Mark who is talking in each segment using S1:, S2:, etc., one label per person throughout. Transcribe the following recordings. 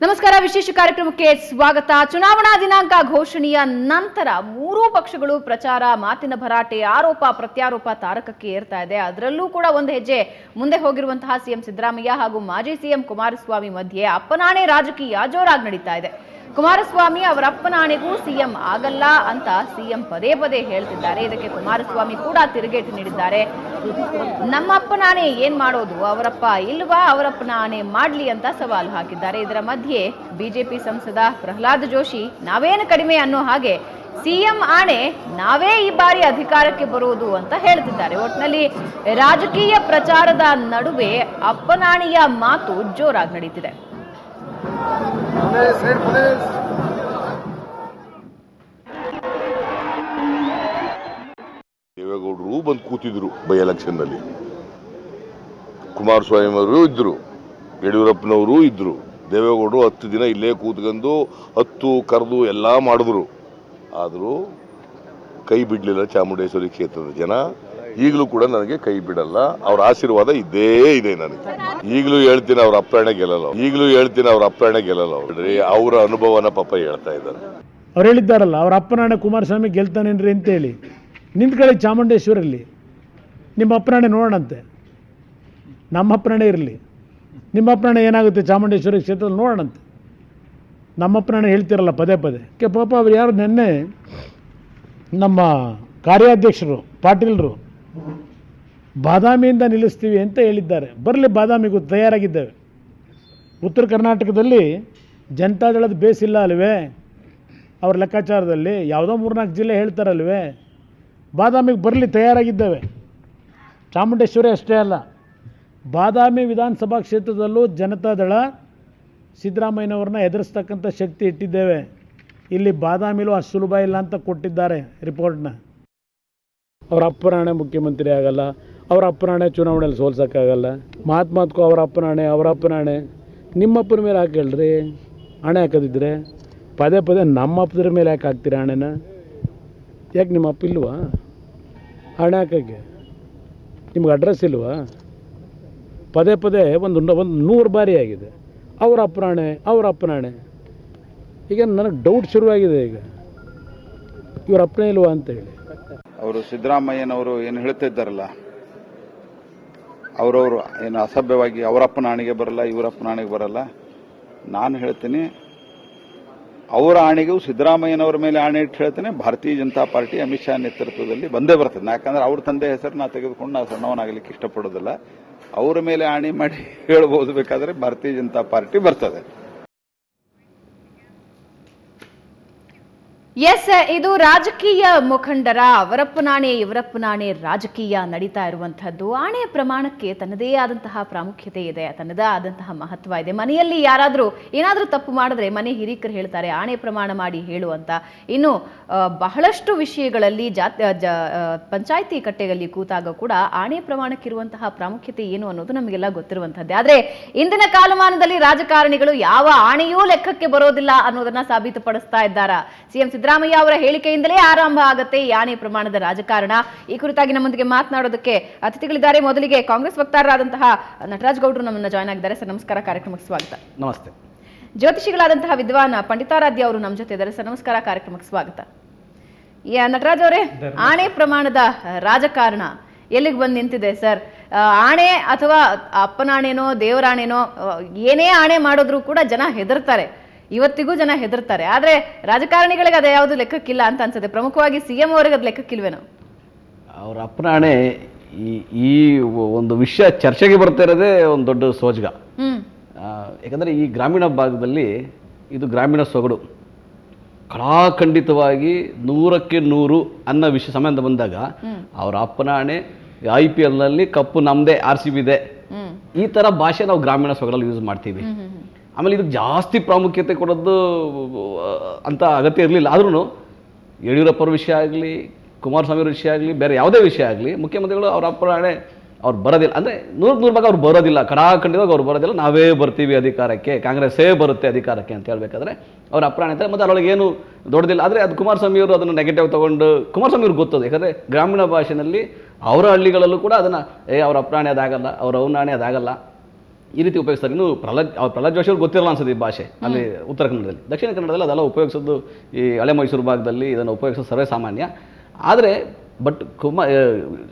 S1: ನಮಸ್ಕಾರ. ವಿಶೇಷ ಕಾರ್ಯಕ್ರಮಕ್ಕೆ ಸ್ವಾಗತ. ಚುನಾವಣಾ ದಿನಾಂಕ ಘೋಷಣೆಯ ನಂತರ ಮೂರೂ ಪಕ್ಷಗಳು ಪ್ರಚಾರ, ಮಾತಿನ ಭರಾಟೆ, ಆರೋಪ ಪ್ರತ್ಯಾರೋಪ ತಾರಕಕ್ಕೆ ಏರ್ತಾ ಇದೆ. ಅದರಲ್ಲೂ ಕೂಡ ಒಂದು ಹೆಜ್ಜೆ ಮುಂದೆ ಹೋಗಿರುವಂತಹ ಸಿಎಂ ಸಿದ್ದರಾಮಯ್ಯ ಹಾಗೂ ಮಾಜಿ ಸಿಎಂ ಕುಮಾರಸ್ವಾಮಿ ಮಧ್ಯೆ ಅಪ್ಪನಾಣೆ ರಾಜಕೀಯ ಜೋರಾಗಿ ನಡೀತಾ ಇದೆ. ಕುಮಾರಸ್ವಾಮಿ ಅವರ ಅಪ್ಪನಾಣೆಗೂ ಸಿಎಂ ಆಗಲ್ಲ ಅಂತ ಸಿಎಂ ಪದೇ ಪದೇ ಹೇಳ್ತಿದ್ದಾರೆ. ಇದಕ್ಕೆ ಕುಮಾರಸ್ವಾಮಿ ಕೂಡ ತಿರುಗೇಟು ನೀಡಿದ್ದಾರೆ. ನಮ್ಮ ಅಪ್ಪನಾಣೆ ಏನ್ ಮಾಡೋದು, ಅವರಪ್ಪ ಇಲ್ವಾ, ಅವರಪ್ಪನ ಆಣೆ ಮಾಡ್ಲಿ ಅಂತ ಸವಾಲು ಹಾಕಿದ್ದಾರೆ. ಇದರ ಮಧ್ಯೆ ಬಿಜೆಪಿ ಸಂಸದ ಪ್ರಹ್ಲಾದ್ ಜೋಶಿ ನಾವೇನು ಕಡಿಮೆ ಅನ್ನೋ ಹಾಗೆ ಸಿಎಂ ಆಣೆ ನಾವೇ ಈ ಬಾರಿ ಅಧಿಕಾರಕ್ಕೆ ಬರುವುದು ಅಂತ ಹೇಳ್ತಿದ್ದಾರೆ. ಒಟ್ಟಿನಲ್ಲಿ ರಾಜಕೀಯ ಪ್ರಚಾರದ ನಡುವೆ ಅಪ್ಪನಾಣೆಯ ಮಾತು ಜೋರಾಗಿ ನಡೀತಿದೆ.
S2: ದೇವೇಗೌಡರು ಬಂದು ಕೂತಿದ್ರು ಬೈ ಎಲೆಕ್ಷನ್ ನಲ್ಲಿ, ಕುಮಾರಸ್ವಾಮಿ ಅವರು ಇದ್ರು, ಯಡಿಯೂರಪ್ಪನವರು ಇದ್ರು. ದೇವೇಗೌಡರು 10 ದಿನ ಇಲ್ಲೇ ಕೂತ್ಕೊಂಡು 10 ಕರೆದು ಎಲ್ಲ ಮಾಡಿದ್ರು. ಆದರೂ ಕೈ ಬಿಡ್ಲಿಲ್ಲ ಚಾಮುಂಡೇಶ್ವರಿ ಕ್ಷೇತ್ರದ ಜನ. ಈಗಲೂ ಕೂಡ ನನಗೆ ಕೈ ಬಿಡಲ್ಲ. ಅವ್ರ ಆಶೀರ್ವಾದ ಇದ್ದೇ ಇದೆ ನನಗೆ. ಈಗಲೂ ಹೇಳ್ತೀನಿ ಅವ್ರ ಅಪ್ಪಣೆ ಗೆಲ್ಲಲ್ಲ. ಅವರ ಅನುಭವನ ಪಾಪ ಹೇಳ್ತಾ ಇದ್ದಾರೆ.
S3: ಅವ್ರು ಹೇಳಿದ್ದಾರಲ್ಲ, ಅವ್ರ ಅಪ್ಪನಾಣೆ ಕುಮಾರಸ್ವಾಮಿ ಗೆಲ್ತಾನೇನ್ರಿ ಅಂತೇಳಿ. ನಿಂತ್ಕೊಳ್ಳಿ ಚಾಮುಂಡೇಶ್ವರಲ್ಲಿ, ನಿಮ್ಮ ಅಪ್ಪನಾಣೆ ನೋಡೋಣಂತೆ. ನಮ್ಮ ಅಪ್ಪನಾಣೆ ಇರಲಿ, ನಿಮ್ಮ ಅಪ್ಪನಾಣೆ ಏನಾಗುತ್ತೆ ಚಾಮುಂಡೇಶ್ವರಿ ಕ್ಷೇತ್ರದಲ್ಲಿ ನೋಡೋಣಂತೆ. ನಮ್ಮ ಅಪ್ಪನಾಣೆ ಹೇಳ್ತಿರಲ್ಲ ಪದೇ ಪದೇ. ಪಾಪ ಅವ್ರು ಯಾರು ನೆನ್ನೆ ನಮ್ಮ ಕಾರ್ಯಾಧ್ಯಕ್ಷರು ಪಾಟೀಲ್ರು ಬಾದಾಮಿಯಿಂದ ನಿಲ್ಲಿಸ್ತೀವಿ ಅಂತ ಹೇಳಿದ್ದಾರೆ. ಬರಲಿ, ಬಾದಾಮಿಗೂ ತಯಾರಾಗಿದ್ದೇವೆ. ಉತ್ತರ ಕರ್ನಾಟಕದಲ್ಲಿ ಜನತಾದಳದ ಬೇಸಿಲ್ಲ ಅಲ್ವೇ ಅವ್ರ ಲೆಕ್ಕಾಚಾರದಲ್ಲಿ? ಯಾವುದೋ 3-4 ಜಿಲ್ಲೆ ಹೇಳ್ತಾರಲ್ವೇ. ಬಾದಾಮಿಗೆ ಬರಲಿ, ತಯಾರಾಗಿದ್ದೇವೆ. ಚಾಮುಂಡೇಶ್ವರಿ ಅಷ್ಟೇ ಅಲ್ಲ, ಬಾದಾಮಿ ವಿಧಾನಸಭಾ ಕ್ಷೇತ್ರದಲ್ಲೂ ಜನತಾದಳ ಸಿದ್ದರಾಮಯ್ಯನವ್ರನ್ನ ಎದುರಿಸ್ತಕ್ಕಂಥ ಶಕ್ತಿ ಇಟ್ಟಿದ್ದೇವೆ. ಇಲ್ಲಿ ಬಾದಾಮಿಲೂ ಅಷ್ಟು ಸುಲಭ ಇಲ್ಲ ಅಂತ ಕೊಟ್ಟಿದ್ದಾರೆ ರಿಪೋರ್ಟ್ನ. ಅವರ ಅಪ್ಪನಾಣೆ ಮುಖ್ಯಮಂತ್ರಿ ಆಗಲ್ಲ, ಅವರ ಅಪ್ಪನಾಣೆ ಚುನಾವಣೆಯಲ್ಲಿ ಸೋಲ್ಸೋಕ್ಕಾಗಲ್ಲ. ಮಾತ್ಗೂ ಅವರ ಅಪ್ಪನಾಣೆ ನಿಮ್ಮಪ್ಪನ ಮೇಲೆ ಯಾಕೆ ಹೇಳ್ರಿ? ಹಣೆ ಹಾಕೋದಿದ್ರೆ ಪದೇ ಪದೇ ನಮ್ಮ ಅಪ್ಪದ್ರ ಮೇಲೆ ಯಾಕೆ ಹಾಕ್ತೀರಿ ಹಣೆನ? ಯಾಕೆ ನಿಮ್ಮ ಅಪ್ಪ ಇಲ್ವಾ ಹಣೆ ಹಾಕೋಕ್ಕೆ? ನಿಮ್ಗೆ ಅಡ್ರೆಸ್ ಇಲ್ವಾ? ಪದೇ ಪದೇ ಒಂದು 100 ಬಾರಿ ಆಗಿದೆ ಅವರ ಅಪ್ಪನಾಣೆ. ಈಗ ನನಗೆ ಡೌಟ್ ಶುರುವಾಗಿದೆ. ಈಗ ಇವ್ರ ಅಪ್ಪನೇ ಇಲ್ವಾ ಅಂತ ಹೇಳಿ
S4: ಅವರು ಸಿದ್ದರಾಮಯ್ಯನವರು ಏನು ಹೇಳ್ತಿದ್ದಾರಲ್ಲ, ಅವರವರು ಏನು ಅಸಭ್ಯವಾಗಿ ಅವರಪ್ಪನ ಆಣೆಗೆ ಬರಲ್ಲ, ಇವರಪ್ಪನ ಆಣೆಗೆ ಬರಲ್ಲ. ನಾನು ಹೇಳ್ತೀನಿ, ಅವರ ಆಣೆಗೂ ಸಿದ್ದರಾಮಯ್ಯನವರ ಮೇಲೆ ಆಣೆ ಇಟ್ಟು ಹೇಳ್ತೇನೆ, ಭಾರತೀಯ ಜನತಾ ಪಾರ್ಟಿ ಅಮಿತ್ ಶಾ ನೇತೃತ್ವದಲ್ಲಿ ಬಂದೇ ಬರ್ತದೆ. ಯಾಕಂದ್ರೆ ಅವ್ರ ತಂದೆ ಹೆಸರನ್ನ ತೆಗೆದುಕೊಂಡು ನಾವು ಸಣ್ಣವನಾಗಲಿಕ್ಕೆ ಇಷ್ಟಪಡೋದಿಲ್ಲ. ಅವರ ಮೇಲೆ ಆಣೆ ಮಾಡಿ ಹೇಳ್ಬೋದು, ಬೇಕಾದ್ರೆ ಭಾರತೀಯ ಜನತಾ ಪಾರ್ಟಿ ಬರ್ತದೆ.
S1: ಎಸ್, ಇದು ರಾಜಕೀಯ ಮುಖಂಡರ ಅವರಪ್ಪನಾಣೆ ಇವರಪ್ಪನಾಣೆ ರಾಜಕೀಯ ನಡೀತಾ ಇರುವಂತಹದ್ದು. ಆಣೆಯ ಪ್ರಮಾಣಕ್ಕೆ ತನ್ನದೇ ಆದಂತಹ ಪ್ರಾಮುಖ್ಯತೆ ಇದೆ, ತನ್ನದೇ ಆದಂತಹ ಮಹತ್ವ ಇದೆ. ಮನೆಯಲ್ಲಿ ಏನಾದರೂ ತಪ್ಪು ಮಾಡಿದ್ರೆ ಮನೆ ಹಿರಿಕರು ಹೇಳ್ತಾರೆ ಆಣೆ ಪ್ರಮಾಣ ಮಾಡಿ ಹೇಳು ಅಂತ. ಇನ್ನು ಬಹಳಷ್ಟು ವಿಷಯಗಳಲ್ಲಿ ಪಂಚಾಯಿತಿ ಕಟ್ಟೆಯಲ್ಲಿ ಕೂತಾಗ ಕೂಡ ಆಣೆ ಪ್ರಮಾಣಕ್ಕಿರುವಂತಹ ಪ್ರಾಮುಖ್ಯತೆ ಏನು ಅನ್ನೋದು ನಮಗೆಲ್ಲ ಗೊತ್ತಿರುವಂತಹದ್ದೇ. ಆದ್ರೆ ಇಂದಿನ ಕಾಲಮಾನದಲ್ಲಿ ರಾಜಕಾರಣಿಗಳು ಯಾವ ಆಣೆಯೂ ಲೆಕ್ಕಕ್ಕೆ ಬರೋದಿಲ್ಲ ಅನ್ನೋದನ್ನ ಸಾಬೀತುಪಡಿಸ್ತಾ ಇದ್ದಾರೆ. ಸಿಎಂ ಸಿದ್ದರಾಮಯ್ಯ ಅವರ ಹೇಳಿಕೆಯಿಂದಲೇ ಆರಂಭ ಆಗುತ್ತೆ ಈ ಆಣೆ ಪ್ರಮಾಣದ ರಾಜಕಾರಣ. ಈ ಕುರಿತಾಗಿ ನಮ್ಮೊಂದಿಗೆ ಮಾತನಾಡೋದಕ್ಕೆ ಅತಿಥಿಗಳಿದ್ದಾರೆ. ಮೊದಲಿಗೆ ಕಾಂಗ್ರೆಸ್ ವಕ್ತಾರರಾದಂತಹ ನಟರಾಜ್ ಗೌಡ್ರು ನಮ್ಮನ್ನ ಜಾಯ್ನ್ ಆಗಿದ್ದಾರೆ. ಸರ್ ನಮಸ್ಕಾರ, ಕಾರ್ಯಕ್ರಮಕ್ಕೆ ಸ್ವಾಗತ.
S3: ನಮಸ್ತೆ.
S1: ಜ್ಯೋತಿಷಿಗಳಾದಂತಹ ವಿದ್ವಾನ್ ಪಂಡಿತಾರಾಧ್ಯ ಅವರು ನಮ್ಮ ಜೊತೆ ಇದ್ದಾರೆ. ಸರ್ ನಮಸ್ಕಾರ, ಕಾರ್ಯಕ್ರಮಕ್ಕೆ ಸ್ವಾಗತ. ನಟರಾಜ್ ಅವರೇ, ಆಣೆ ಪ್ರಮಾಣದ ರಾಜಕಾರಣ ಎಲ್ಲಿಗೆ ಬಂದು ನಿಂತಿದೆ ಸರ್? ಆಣೆ ಅಥವಾ ಅಪ್ಪನಾಣೆನೋ ದೇವರಾಣೆನೋ ಏನೇ ಆಣೆ ಮಾಡಿದ್ರು ಕೂಡ ಜನ ಹೆದರ್ತಾರೆ. ಇವತ್ತಿಗೂ ಜನ ಹೆದರ್ತಾರೆ. ಆದ್ರೆ ರಾಜಕಾರಣಿಗಳಿಗೆ ಅದೇ ಯಾವುದು ಲೆಕ್ಕಕ್ಕಿಲ್ಲ ಅಂತ ಅನ್ಸುತ್ತೆ. ಪ್ರಮುಖವಾಗಿ ಸಿಎಂ ಅವರಿಗೆ ಅದು ಲೆಕ್ಕಕ್ಕಿಲ್ವೇನೋ?
S5: ಅವರ ಅಪ್ಪನಾಣೆ ಈ ಒಂದು ವಿಷಯ ಚರ್ಚೆಗೆ ಬರ್ತಾ ಇರೋದೇ ಒಂದು ದೊಡ್ಡ ಸೋಜ್ಗ. ಯಾಕಂದ್ರೆ ಈ ಗ್ರಾಮೀಣ ಭಾಗದಲ್ಲಿ ಇದು ಗ್ರಾಮೀಣ ಸೊಗಡು. ಕಳಾಖಂಡಿತವಾಗಿ 100ಕ್ಕೆ 100 ಅನ್ನೋ ವಿಷಯ ಸಂಬಂಧ ಬಂದಾಗ ಅವರ ಅಪ್ಪನಾಣೆ IPL ನಲ್ಲಿ ಕಪ್ಪು ನಮ್ದೇ, RCB ಇದೆ, ಈ ತರ ಭಾಷೆ ನಾವು ಗ್ರಾಮೀಣ ಸೊಗಡಲ್ಲಿ ಯೂಸ್ ಮಾಡ್ತೀವಿ. ಆಮೇಲೆ ಇದಕ್ಕೆ ಜಾಸ್ತಿ ಪ್ರಾಮುಖ್ಯತೆ ಕೊಡೋದು ಅಂತ ಅಗತ್ಯ ಇರಲಿಲ್ಲ. ಆದ್ರೂ ಯಡಿಯೂರಪ್ಪರ ವಿಷಯ ಆಗಲಿ, ಕುಮಾರಸ್ವಾಮಿ ಅವ್ರ ವಿಷಯ ಆಗಲಿ, ಬೇರೆ ಯಾವುದೇ ವಿಷಯ ಆಗಲಿ, ಮುಖ್ಯಮಂತ್ರಿಗಳು ಅವ್ರ ಅಪ್ಪನಾಣೆ ಅವ್ರು ಬರೋದಿಲ್ಲ. ಅಂದರೆ 100% ಭಾಗ ಅವ್ರು ಬರೋದಿಲ್ಲ, ಕಡಾಖಂಡಿತವಾಗಿ ಅವ್ರು ಬರೋದಿಲ್ಲ. ನಾವೇ ಬರ್ತೀವಿ ಅಧಿಕಾರಕ್ಕೆ, ಕಾಂಗ್ರೆಸ್ಸೇ ಬರುತ್ತೆ ಅಧಿಕಾರಕ್ಕೆ ಅಂತ ಹೇಳ್ಬೇಕಾದ್ರೆ ಅವ್ರ ಅಪ್ಪನಾಣೆ ಅಂತಾರೆ. ಮತ್ತು ಅದರೊಳಗೆ ಏನು ದೊಡ್ಡದಿಲ್ಲ. ಆದರೆ ಅದು ಕುಮಾರಸ್ವಾಮಿ ಅವರು ಅದನ್ನು ನೆಗೆಟಿವ್ ತೊಗೊಂಡು, ಕುಮಾರಸ್ವಾಮಿ ಅವ್ರಿಗೆ ಗೊತ್ತದು. ಯಾಕಂದರೆ ಗ್ರಾಮೀಣ ಭಾಷೆಯಲ್ಲಿ ಅವರ ಹಳ್ಳಿಗಳಲ್ಲೂ ಕೂಡ ಅದನ್ನು ಅವ್ರ ಅಪ್ಪನಾಣೆ ಅದಾಗಲ್ಲ, ಅವ್ರ ಅವನಾಣೆ ಅದಾಗಲ್ಲ, ಈ ರೀತಿ ಉಪಯೋಗಿಸ್ತಾರೆ. ಇನ್ನು ಪ್ರಹ್ಲಾದ್ ಜೋಶಿ ಅವ್ರಿಗೆ ಗೊತ್ತಿರಲ್ಲ ಅನ್ಸುತ್ತೆ ಈ ಭಾಷೆ ಅಲ್ಲಿ ಉತ್ತರ ಕನ್ನಡದಲ್ಲಿ. ದಕ್ಷಿಣ ಕನ್ನಡದಲ್ಲಿ ಅದೆಲ್ಲ ಉಪಯೋಗಿಸೋದು ಈ ಹಳೆ ಮೈಸೂರು ಭಾಗದಲ್ಲಿ ಇದನ್ನು ಉಪಯೋಗಿಸೋದು ಸರ್ವೇ ಸಾಮಾನ್ಯ. ಆದರೆ ಬಟ್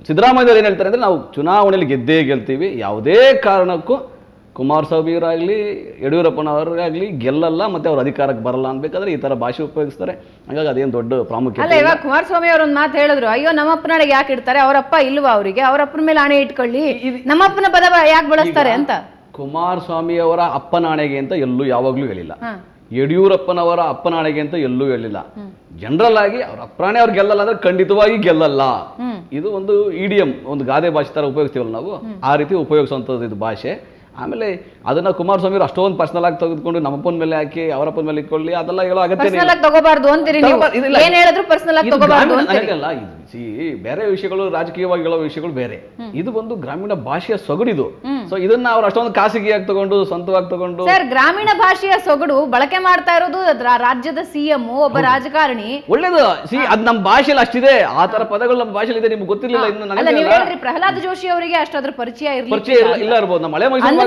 S5: ಸಿದ್ದರಾಮಯ್ಯವ್ರು ಏನು ಹೇಳ್ತಾರೆ ಅಂದರೆ ನಾವು ಚುನಾವಣೆಯಲ್ಲಿ ಗೆದ್ದೇ ಗೆಲ್ತೀವಿ, ಯಾವುದೇ ಕಾರಣಕ್ಕೂ ಕುಮಾರಸ್ವಾಮಿಯವರಾಗಲಿ ಯಡಿಯೂರಪ್ಪನವರಾಗಲಿ ಗೆಲ್ಲಲ್ಲ ಮತ್ತು ಅವ್ರ ಅಧಿಕಾರಕ್ಕೆ ಬರಲ್ಲ ಅನ್ಬೇಕಾದ್ರೆ ಈ ಥರ ಭಾಷೆ ಉಪಯೋಗಿಸ್ತಾರೆ. ಹಾಗಾಗಿ ಅದೇನು ದೊಡ್ಡ ಪ್ರಾಮುಖ್ಯತೆ
S1: ಅಲ್ಲ. ಇವಾಗ ಕುಮಾರಸ್ವಾಮಿ ಅವರು ಒಂದು ಮಾತು ಹೇಳಿದ್ರು, ಅಯ್ಯೋ ನಮ್ಮಪ್ಪನಾಡಿಗೆ ಯಾಕೆ ಇಡ್ತಾರೆ, ಅವರಪ್ಪ ಇಲ್ವಾ ಅವರಿಗೆ, ಅವರಪ್ಪನ ಮೇಲೆ ಆಣೆ ಇಟ್ಕೊಳ್ಳಿ, ನಮ್ಮಪ್ಪನ ಪದ ಯಾಕೆ ಬಳಸ್ತಾರೆ ಅಂತ.
S5: ಕುಮಾರಸ್ವಾಮಿ ಅವರ ಅಪ್ಪನಾಣೆಗೆ ಅಂತ ಎಲ್ಲೂ ಯಾವಾಗಲೂ ಹೇಳಿಲ್ಲ, ಯಡಿಯೂರಪ್ಪನವರ ಅಪ್ಪನಾಣೆಗೆ ಅಂತ ಎಲ್ಲೂ ಹೇಳಿಲ್ಲ. ಜನರಲ್ ಆಗಿ ಅವ್ರ ಅಪ್ಪನಾಣೆ ಅವ್ರು ಗೆಲ್ಲಲ್ಲ ಅಂದ್ರೆ ಖಂಡಿತವಾಗಿ ಗೆಲ್ಲಲ್ಲ. ಇದು ಒಂದು ಇಡಿಯಂ, ಒಂದು ಗಾದೆ ಭಾಷೆ ತರ ಉಪಯೋಗಿಸ್ತೀವಲ್ಲ ನಾವು, ಆ ರೀತಿ ಉಪಯೋಗಿಸುವಂಥದ್ದು ಇದು ಭಾಷೆ. ಆಮೇಲೆ ಅದನ್ನ ಕುಮಾರಸ್ವಾಮಿ ಅವರು ಅಷ್ಟೊಂದು ಪರ್ಸನಲ್ ಆಗಿ ತೆಗೆದುಕೊಂಡು ನಮ್ಮಪ್ಪನ ಮೇಲೆ ಹಾಕಿ ಅವರಪ್ಪನ ಮೇಲೆ ಇಟ್ಕೊಳ್ಳಿ ಅದೆಲ್ಲ ಹೇಳೋ ಅಗತ್ಯ
S1: ತಗೋಬಾರ್ದು ಅಂತೀರಿ ನೀವು. ಏನ್ ಹೇಳಿದ್ರು ಪರ್ಸನಲ್ ಆಗಿ ತಗೋಬಾರ್ದು
S5: ಅಲ್ಲ. ಬೇರೆ ವಿಷಯಗಳು ರಾಜಕೀಯವಾಗಿ ಹೇಳೋ ವಿಷಯಗಳು ಬೇರೆ, ಇದು ಒಂದು ಗ್ರಾಮೀಣ ಭಾಷೆಯ ಸೊಗಡಿದು. ಸೊ ಇದನ್ನ ಅವ್ರು ಅಷ್ಟೊಂದು ಖಾಸಗಿಯಾಗಿ ತಗೊಂಡು ಸ್ವಂತವಾಗಿ ತಗೊಂಡು.
S1: ಸರ್, ಗ್ರಾಮೀಣ ಭಾಷೆಯ ಸೊಗಡು ಬಳಕೆ ಮಾಡ್ತಾ ಇರೋದು ರಾಜ್ಯದ ಸಿಎಂ ಒಬ್ಬ ರಾಜಕಾರಣಿ.
S5: ಒಳ್ಳೇದು. ಅದ್ ನಮ್ಮ ಭಾಷೆಯಲ್ಲಿ ಅಷ್ಟಿದೆ, ಆ ತರ ಪದಗಳು ನಮ್ಮ ಭಾಷೆಯಲ್ಲಿ ಇದೆ, ನಿಮ್ಗೆ ಗೊತ್ತಿರಲಿಲ್ಲ. ಇನ್ನು
S1: ನೀವು ಹೇಳಿದ್ರಿ ಪ್ರಹ್ಲಾದ್ ಜೋಶಿ ಅವರಿಗೆ ಅಷ್ಟಾದ್ರ ಪರಿಚಯ ಇಲ್ಲ
S5: ಇರ್ಬೋದು. ನಮ್ಮ ಹಳೆ ಮೈಸೂರು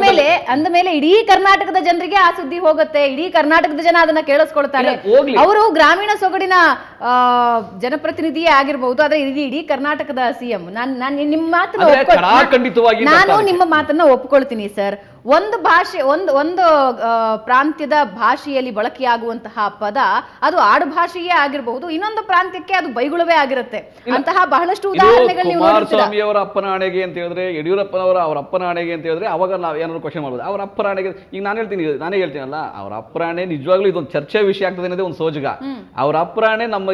S1: ಅಂದ ಮೇಲೆ ಇಡೀ ಕರ್ನಾಟಕದ ಜನರಿಗೆ ಆ ಸುದ್ದಿ ಹೋಗುತ್ತೆ, ಇಡೀ ಕರ್ನಾಟಕದ ಜನ ಅದನ್ನ ಕೇಳಿಸ್ಕೊಳ್ತಾರೆ. ಅವರು ಗ್ರಾಮೀಣ ಸೊಗಡಿನ ಜನಪ್ರತಿನಿಧಿಯೇ ಆಗಿರಬಹುದು, ಆದ್ರೆ ಇಡೀ ಕರ್ನಾಟಕದ ಸಿಎಂ. ನಾನು ನಿಮ್ಮ ಮಾತನ್ನ ಒಪ್ಕೊಳ್ತೀನಿ ಸರ್. ಒಂದು ಭಾಷೆ ಒಂದು ಪ್ರಾಂತ್ಯದ ಭಾಷೆಯಲ್ಲಿ ಬಳಕೆಯಾಗುವಂತಹ ಪದ ಅದು ಆಡು ಭಾಷೆಯೇ ಆಗಿರಬಹುದು, ಇನ್ನೊಂದು ಪ್ರಾಂತ್ಯಕ್ಕೆ ಅದು ಬೈಗುಳವೇ ಆಗಿರುತ್ತೆ. ಅಂತಹ ಬಹಳಷ್ಟು ಉದಾಹರಣೆಗಳು
S5: ಕುಮಾರಸ್ವಾಮಿ ಅವರ ಅಪ್ಪನ ಆಣೆಗೆ ಅಂತ ಹೇಳಿದ್ರೆ, ಯಡಿಯೂರಪ್ಪನವರ ಅವ್ರ ಅಪ್ಪನ ಆಣೆಗೆ ಅಂತ ಹೇಳಿದ್ರೆ ಅವಾಗ ನಾವು ಏನಾದ್ರು ಕ್ವಶನ್ ಮಾಡ್ಬೋದು. ಅವ್ರ ಅಪ್ಪನ ಆಣೆಗೆ ಈಗ ನಾನೇ ಹೇಳ್ತೀನಲ್ಲ, ಅವ್ರ ಅಪ್ಪರಾಣೆ ನಿಜವಾಗ್ಲೂ ಇದೊಂದು ಚರ್ಚೆ ವಿಷಯ ಆಗ್ತದೆ ಅನ್ನೋದೇ ಒಂದು ಸೋಜಗ. ಅವ್ರ ಅಪ್ಪರಾಣೆ ನಮ್ಮ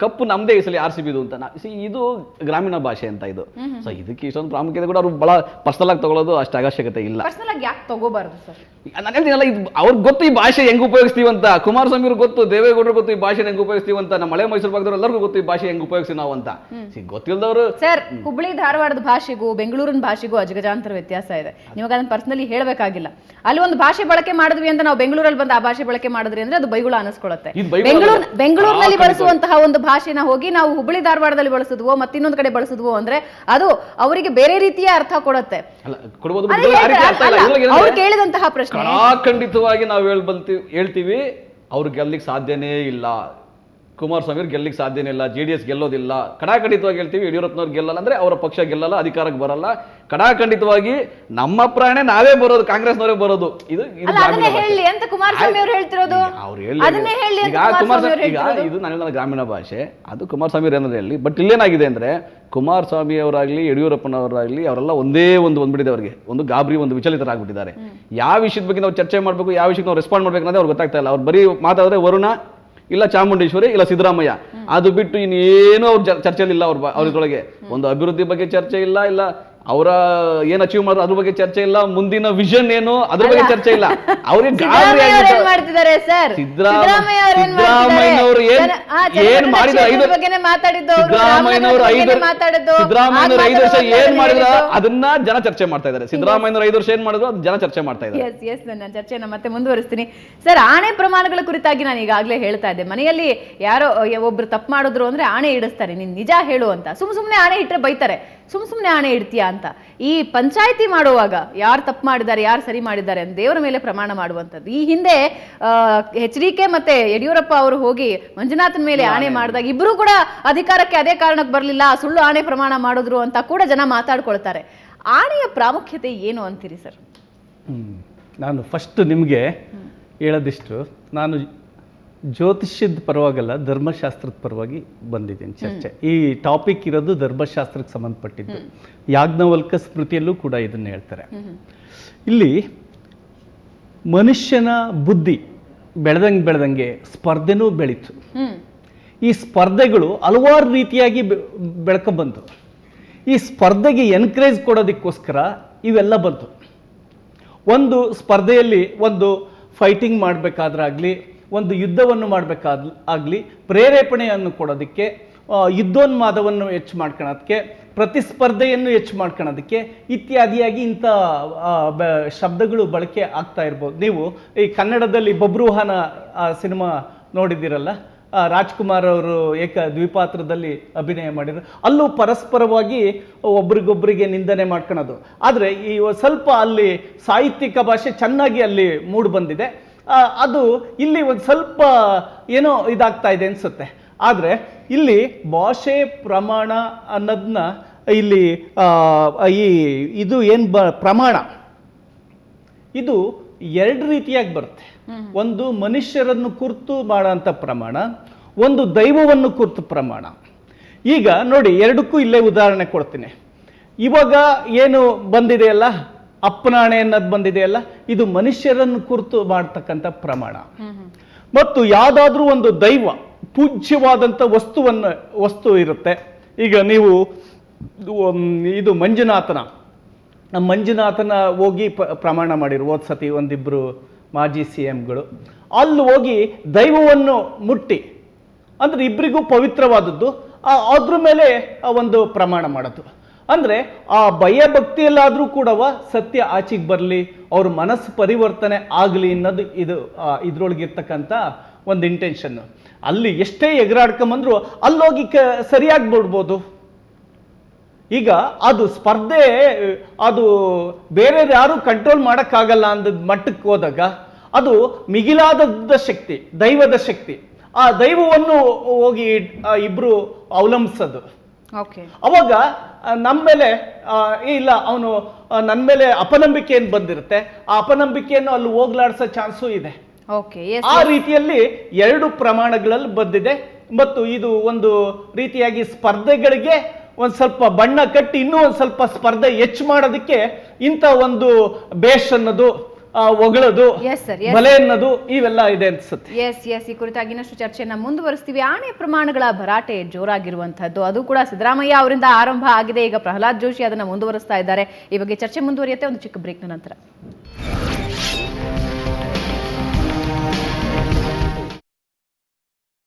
S5: ಕಪ್ಪು ನಮ್ದೇ ಈ ಸಲ RCB ಅಂತ. ಇದು ಗ್ರಾಮೀಣ ಭಾಷೆ ಅಂತ ಇದು. ಸೊ ಇದಕ್ಕೆ ಇಷ್ಟೊಂದು ಪ್ರಾಮುಖ್ಯತೆ ಕೂಡ ಅವ್ರು ಬಹಳ ಪರ್ಸನಲ್ ಆಗಿ ತಗೊಳ್ಳೋದು ಅಷ್ಟು ಅವಶ್ಯಕತೆ ಇಲ್ಲ.
S1: ಯಾಕೆ ತಗೋಬಾರ್ದು ಸರ್?
S5: ನಾನು ಹೇಳ್ತೀನಲ್ಲ, ಇದು ಅವ್ರಿಗೆ ಗೊತ್ತು ಈ ಭಾಷೆ ಹೆಂಗ್ ಉಪಯೋಗಿಸ್ತೀವಂತ. ಕುಮಾರಸ್ವಾಮಿ ಅವ್ರಿಗೆ ಗೊತ್ತು, ದೇವೇಗೌಡರು ಗೊತ್ತು ಈ ಭಾಷೆ ಹೆಂಗ್ ಉಪಯೋಗಿಸ್ತೀವಂತ, ನಮ್ಮ ಹಳೆ ಮೈಸೂರು ಭಾಗದವ್ರು ಎಲ್ಲರಿಗೂ ಗೊತ್ತು ಈ ಭಾಷೆ ಹೆಂಗ್ ಉಪಯೋಗಿಸ್ತೀವಿ ನಾವು ಅಂತ. ಗೊತ್ತಿಲ್ಲದವರು
S1: ಸರ್, ಹುಬ್ಳಿ ಧಾರವಾಡದ ಭಾಷೆಗೂ ಬೆಂಗಳೂರಿನ ಭಾಷೆಗೂ ಅಜಗಜಾಂತರ ವ್ಯತ್ಯಾಸ ಇದೆ. ನಿಮಗೆ ಅದನ್ನ ಪರ್ಸನಲಿ ಹೇಳಬೇಕಾಗಿಲ್ಲ. ಅಲ್ಲಿ ಒಂದು ಭಾಷೆ ಬಳಕೆ ಮಾಡಿದ್ವಿ ಅಂತ ನಾವು ಬೆಂಗಳೂರಲ್ಲಿ ಬಂದು ಆ ಭಾಷೆ ಬಳಕೆ ಮಾಡಿದ್ರಿ ಅಂದ್ರೆ ಅದು ಬೈಗುಳ ಅನಿಸ್ಕೊಳ್ಳುತ್ತೆ. ಬೆಂಗಳೂರಿನಲ್ಲಿ ಬಳಸುವಂತಹ ಒಂದು ಭಾಷೆನ ಹೋಗಿ ನಾವು ಹುಬ್ಳಿ ಧಾರವಾಡದಲ್ಲಿ ಬಳಸಿದ್ವೋ ಮತ್ತೆ ಇನ್ನೊಂದು ಕಡೆ ಬಳಸಿದ್ವೋ ಅಂದ್ರೆ ಅದು ಅವರಿಗೆ ಬೇರೆ ರೀತಿಯ ಅರ್ಥ ಕೊಡುತ್ತೆ. ಅವ್ರು ಕೇಳಿದಂತಹ ಪ್ರಶ್ನೆ
S5: ಖಂಡಿತವಾಗಿ ನಾವು ಹೇಳ್ತೀವಿ, ಅವ್ರು ಗೆಲ್ಲಿಕ್ ಸಾಧ್ಯನೇ ಇಲ್ಲ. ಕುಮಾರಸ್ವಾಮಿ ಅವ್ರು ಗೆಲ್ಲಿಕ್ ಸಾಧ್ಯನೇ ಇಲ್ಲ, JDS ಗೆಲ್ಲೋದಿಲ್ಲ. ಕಡಾಖಂಡಿತವಾಗಿ ಹೇಳ್ತೀವಿ, ಯಡಿಯೂರಪ್ಪನವ್ರು ಗೆಲ್ಲಲ್ಲ ಅಂದ್ರೆ ಅವರ ಪಕ್ಷ ಗೆಲ್ಲಲ್ಲ, ಅಧಿಕಾರಕ್ಕೆ ಬರಲ್ಲ. ಕಡಾಖಂಡಿತವಾಗಿ ನಮ್ಮ ಪ್ರಾಣೆ ನಾವೇ ಬರೋದು, ಕಾಂಗ್ರೆಸ್ನವರೇ ಬರೋದು. ಇದು
S1: ಹೇಳಿ ಅಂತ ಕುಮಾರಸ್ವಾಮಿ ಅವರು ಹೇಳ್ತಿರೋದು.
S5: ಇದು ನನ್ನ ಗ್ರಾಮೀಣ ಭಾಷೆ, ಅದು ಕುಮಾರಸ್ವಾಮಿ ಅವ್ರು ಹೇಳಿ. ಬಟ್ ಇಲ್ಲೇನಾಗಿದೆ ಅಂದ್ರೆ, ಕುಮಾರಸ್ವಾಮಿ ಅವರಾಗ್ಲಿ ಯಡಿಯೂರಪ್ಪನವರಾಗ್ಲಿ ಅವರೆಲ್ಲ ಒಂದೇ ಒಂದ್ಬಿಟ್ಟಿದೆ. ಅವ್ರಿಗೆ ಒಂದು ಗಾಬರಿ, ಒಂದು ವಿಚಲಿತರಾಗ್ಬಿಟ್ಟಿದ್ದಾರೆ. ಯಾವ ವಿಷಯದ ಬಗ್ಗೆ ನಾವು ಚರ್ಚೆ ಮಾಡ್ಬೇಕು, ಯಾವ ವಿಷಯಕ್ಕೆ ನಾವು ರೆಸ್ಪಾಂಡ್ ಮಾಡ್ಬೇಕು ಅನ್ನೋದೇ ಅವ್ರಿಗೆ ಗೊತ್ತಾಗ್ತಾ ಇಲ್ಲ. ಅವ್ರು ಬರೀ ಮಾತಾಡಿದ್ರೆ ವರುಣ, ಇಲ್ಲ ಚಾಮುಂಡೇಶ್ವರಿ, ಇಲ್ಲ ಸಿದ್ದರಾಮಯ್ಯ, ಅದು ಬಿಟ್ಟು ಇನ್ನೇನು ಅವ್ರ ಚರ್ಚೆಯಲ್ಲಿ ಇಲ್ಲ. ಅವ್ರೊಳಗೆ ಒಂದು ಅಭಿವೃದ್ಧಿ ಬಗ್ಗೆ ಚರ್ಚೆ ಇಲ್ಲ, ಇಲ್ಲ ಅವರ ಏನ್ ಅಚೀವ್ ಮಾಡಿದ್ರು ಅದ್ರ ಬಗ್ಗೆ ಚರ್ಚೆ ಇಲ್ಲ, ಮುಂದಿನ ವಿಷನ್ ಏನು ಅದ್ರ ಬಗ್ಗೆ ಚರ್ಚೆ ಇಲ್ಲ. ಅವ್ರಿಗೆ ಸಿದ್ದರಾಮಯ್ಯನವರು ಏನ್ ಮಾಡಿದ್ರು, ಸಿದ್ದರಾಮಯ್ಯನವರು 5 ವರ್ಷ ಏನ್ ಮಾಡಿದ್ರ ಅದನ್ನ ಜನ ಚರ್ಚೆ ಮಾಡ್ತಾ ಇದ್ದಾರೆ. ಸಿದ್ದರಾಮಯ್ಯನವರು 5 ವರ್ಷ ಏನ್ ಮಾಡಿದ್ರು ಅದು ಜನ ಚರ್ಚೆ ಮಾಡ್ತಾ ಇದ್ದಾರೆ.
S1: ನನ್ನ ಚರ್ಚೆನ ಮತ್ತೆ ಮುಂದುವರಿಸ್ತೀನಿ ಸರ್. ಆಣೆ ಪ್ರಮಾಣಗಳ ಕುರಿತಾಗಿ ನಾನು ಈಗಾಗಲೇ ಹೇಳ್ತಾ ಇದ್ದೆ, ಮನೆಯಲ್ಲಿ ಯಾರೋ ಒಬ್ರು ತಪ್ಪು ಮಾಡಿದ್ರು ಅಂದ್ರೆ ಆಣೆ ಇಡಿಸ್ತಾರೆ, ನೀನ್ ನಿಜ ಹೇಳು ಅಂತ. ಸುಮ್ಮನೆ ಆಣೆ ಇಟ್ಟರೆ ಬೈತಾರೆ, ಸುಮ್ಮನೆ ಆಣೆ ಇಡ್ತೀಯಾ ಅಂತ. ಈ ಪಂಚಾಯಿತಿ ಮಾಡುವಾಗ ಯಾರು ತಪ್ಪು ಮಾಡಿದ್ದಾರೆ, ಯಾರು ಸರಿ ಮಾಡಿದ್ದಾರೆ ಅಂತ ದೇವರ ಮೇಲೆ ಪ್ರಮಾಣ ಮಾಡುವಂಥದ್ದು. ಈ ಹಿಂದೆ HDK ಮತ್ತೆ ಯಡಿಯೂರಪ್ಪ ಅವರು ಹೋಗಿ ಮಂಜುನಾಥನ್ ಮೇಲೆ ಆಣೆ ಮಾಡಿದಾಗ ಇಬ್ರು ಕೂಡ ಅಧಿಕಾರಕ್ಕೆ ಅದೇ ಕಾರಣಕ್ಕೆ ಬರಲಿಲ್ಲ, ಸುಳ್ಳು ಆಣೆ ಪ್ರಮಾಣ ಮಾಡಿದ್ರು ಅಂತ ಕೂಡ ಜನ ಮಾತಾಡ್ಕೊಳ್ತಾರೆ. ಆಣೆಯ ಪ್ರಾಮುಖ್ಯತೆ ಏನು ಅಂತೀರಿ ಸರ್?
S6: ನಾನು ಫಸ್ಟ್ ನಿಮಗೆ ಹೇಳೋದಿಷ್ಟು, ನಾನು ಜ್ಯೋತಿಷ್ಯದ ಪರವಾಗಲ್ಲ, ಧರ್ಮಶಾಸ್ತ್ರದ ಪರವಾಗಿ ಬಂದಿದ್ದೀನಿ ಚರ್ಚೆ. ಈ ಟಾಪಿಕ್ ಇರೋದು ಧರ್ಮಶಾಸ್ತ್ರಕ್ಕೆ ಸಂಬಂಧಪಟ್ಟಿದ್ದು. ಯಾಜ್ಞವಲ್ಕ ಸ್ಮೃತಿಯಲ್ಲೂ ಕೂಡ ಇದನ್ನು ಹೇಳ್ತಾರೆ. ಇಲ್ಲಿ ಮನುಷ್ಯನ ಬುದ್ಧಿ ಬೆಳೆದಂಗೆ ಸ್ಪರ್ಧೆನೂ ಬೆಳೀತು. ಈ ಸ್ಪರ್ಧೆಗಳು ಹಲವಾರು ರೀತಿಯಾಗಿ ಬೆಳ್ಕೊಂಡ್ಬಂತು. ಈ ಸ್ಪರ್ಧೆಗೆ ಎನ್ಕರೇಜ್ ಕೊಡೋದಕ್ಕೋಸ್ಕರ ಇವೆಲ್ಲ ಬಂತು. ಒಂದು ಸ್ಪರ್ಧೆಯಲ್ಲಿ ಒಂದು ಫೈಟಿಂಗ್ ಮಾಡಬೇಕಾದ್ರಾಗಲಿ, ಒಂದು ಯುದ್ಧವನ್ನು ಮಾಡಬೇಕಾಗಲಿ, ಪ್ರೇರೇಪಣೆಯನ್ನು ಕೊಡೋದಕ್ಕೆ, ಯುದ್ಧೋನ್ಮಾದವನ್ನು ಹೆಚ್ಚು ಮಾಡ್ಕೊಳ್ಳೋದಕ್ಕೆ, ಪ್ರತಿಸ್ಪರ್ಧೆಯನ್ನು ಹೆಚ್ಚು ಮಾಡ್ಕೊಳ್ಳೋದಕ್ಕೆ ಇತ್ಯಾದಿಯಾಗಿ ಇಂಥ ಶಬ್ದಗಳು ಬಳಕೆ ಆಗ್ತಾ ಇರ್ಬೋದು. ನೀವು ಈ ಕನ್ನಡದಲ್ಲಿ ಬಬ್ರುವಾಹನ ಸಿನಿಮಾ ನೋಡಿದ್ದೀರಲ್ಲ, ರಾಜ್ಕುಮಾರ್ ಅವರು ದ್ವಿಪಾತ್ರದಲ್ಲಿ ಅಭಿನಯ ಮಾಡಿದ್ರು. ಅಲ್ಲೂ ಪರಸ್ಪರವಾಗಿ ಒಬ್ರಿಗೊಬ್ರಿಗೆ ನಿಂದನೆ ಮಾಡ್ಕೊಳೋದು. ಆದರೆ ಈ ಸ್ವಲ್ಪ ಅಲ್ಲಿ ಸಾಹಿತ್ಯಿಕ ಭಾಷೆ ಚೆನ್ನಾಗಿ ಅಲ್ಲಿ ಮೂಡ್ ಬಂದಿದೆ. ಅದು ಇಲ್ಲಿ ಒಂದು ಸ್ವಲ್ಪ ಏನೋ ಇದಾಗ್ತಾ ಇದೆ ಅನ್ಸುತ್ತೆ. ಆದರೆ ಇಲ್ಲಿ ಭಾಷೆ ಪ್ರಮಾಣ ಅನ್ನೋದನ್ನ ಇಲ್ಲಿ ಇದು ಏನು ಪ್ರಮಾಣ ಇದು ಎರಡು ರೀತಿಯಾಗಿ ಬರುತ್ತೆ. ಒಂದು ಮನುಷ್ಯರನ್ನು ಕುರಿತು ಮಾಡೋಂಥ ಪ್ರಮಾಣ, ಒಂದು ದೈವವನ್ನು ಕುರಿತು ಪ್ರಮಾಣ. ಈಗ ನೋಡಿ, ಎರಡಕ್ಕೂ ಇಲ್ಲೇ ಉದಾಹರಣೆ ಕೊಡ್ತೀನಿ. ಇವಾಗ ಏನು ಬಂದಿದೆಯಲ್ಲ, ಅಪ್ಪನಾಣೆ ಅನ್ನೋದು ಬಂದಿದೆಯಲ್ಲ, ಇದು ಮನುಷ್ಯರನ್ನು ಕುರಿತು ಮಾಡ್ತಕ್ಕಂಥ ಪ್ರಮಾಣ. ಮತ್ತು ಯಾವುದಾದ್ರೂ ಒಂದು ದೈವ ಪೂಜ್ಯವಾದಂಥ ವಸ್ತು ಇರುತ್ತೆ. ಈಗ ನೀವು ಇದು ಮಂಜುನಾಥನ ಹೋಗಿ ಪ್ರಮಾಣ ಮಾಡಿರು ಹೋದ ಸತಿ ಒಂದಿಬ್ಬರು ಮಾಜಿ CMಗಳು. ಅಲ್ಲಿ ಹೋಗಿ ದೈವವನ್ನು ಮುಟ್ಟಿ, ಅಂದರೆ ಇಬ್ಬರಿಗೂ ಪವಿತ್ರವಾದದ್ದು, ಅದ್ರ ಮೇಲೆ ಒಂದು ಪ್ರಮಾಣ ಮಾಡೋದು. ಅಂದರೆ ಆ ಭಯ ಭಕ್ತಿಯಲ್ಲಾದರೂ ಕೂಡ ಸತ್ಯ ಆಚೆಗೆ ಬರಲಿ, ಅವ್ರ ಮನಸ್ಸು ಪರಿವರ್ತನೆ ಆಗಲಿ ಅನ್ನೋದು ಇದ್ರೊಳಗಿರ್ತಕ್ಕಂಥ ಒಂದು ಇಂಟೆನ್ಷನ್ನು. ಅಲ್ಲಿ ಎಷ್ಟೇ ಎಗರಾಡ್ಕೊಂಬಂದ್ರು ಅಲ್ಲೋಗಿ ಸರಿಯಾಗಿ ಬಿಡ್ಬೋದು. ಈಗ ಅದು ಸ್ಪರ್ಧೆ, ಅದು ಬೇರೆ ಯಾರು ಕಂಟ್ರೋಲ್ ಮಾಡೋಕ್ಕಾಗಲ್ಲ ಅಂದ ಮಟ್ಟಕ್ಕೆ ಹೋದಾಗ ಅದು ಮಿಗಿಲಾದ ಶಕ್ತಿ, ದೈವದ ಶಕ್ತಿ. ಆ ದೈವವನ್ನು ಹೋಗಿ ಇಬ್ರು ಅವಲಂಬಿಸೋದು. ಅವಾಗ ನಮ್ಮ ಮೇಲೆ ಇಲ್ಲ, ಅವನು ನನ್ನ ಮೇಲೆ ಅಪನಂಬಿಕೆ ಏನು ಬಂದಿರುತ್ತೆ, ಆ ಅಪನಂಬಿಕೆಯನ್ನು ಅಲ್ಲಿ ಹೋಗ್ಲಾಡ್ಸೋ ಚಾನ್ಸು ಇದೆ. ಆ ರೀತಿಯಲ್ಲಿ ಎರಡು ಪ್ರಮಾಣಗಳಲ್ಲಿ ಬಂದಿದೆ. ಮತ್ತು ಇದು ಒಂದು ರೀತಿಯಾಗಿ ಸ್ಪರ್ಧೆಗಳಿಗೆ ಒಂದು ಸ್ವಲ್ಪ ಬಣ್ಣ ಕಟ್ಟಿ ಇನ್ನೂ ಒಂದು ಸ್ವಲ್ಪ ಸ್ಪರ್ಧೆ ಹೆಚ್ಚು ಮಾಡೋದಕ್ಕೆ ಇಂಥ ಒಂದು ಬೇಷ್ ಅನ್ನೋದು, ಹೊಗಳೋದು, ಬಲೆ ಅನ್ನೋದು ಇವೆಲ್ಲ ಇದೆ ಅನ್ಸುತ್ತೆ.
S1: ಈ ಕುರಿತಾಗಿ ಇನ್ನಷ್ಟು ಚರ್ಚೆಯನ್ನ ಮುಂದುವರಿಸ್ತೀವಿ. ಆಣೆ ಪ್ರಮಾಣಗಳ ಭರಾಟೆ ಜೋರಾಗಿರುವಂತಹದ್ದು, ಅದು ಕೂಡ ಸಿದ್ದರಾಮಯ್ಯ ಅವರಿಂದ ಆರಂಭ ಆಗಿದೆ. ಈಗ ಪ್ರಹ್ಲಾದ್ ಜೋಶಿ ಅದನ್ನ ಮುಂದುವರಿಸ್ತಾ ಇದ್ದಾರೆ. ಈ ಬಗ್ಗೆ ಚರ್ಚೆ ಮುಂದುವರಿಯುತ್ತೆ ಒಂದು ಚಿಕ್ಕ ಬ್ರೇಕ್ನ ನಂತರ.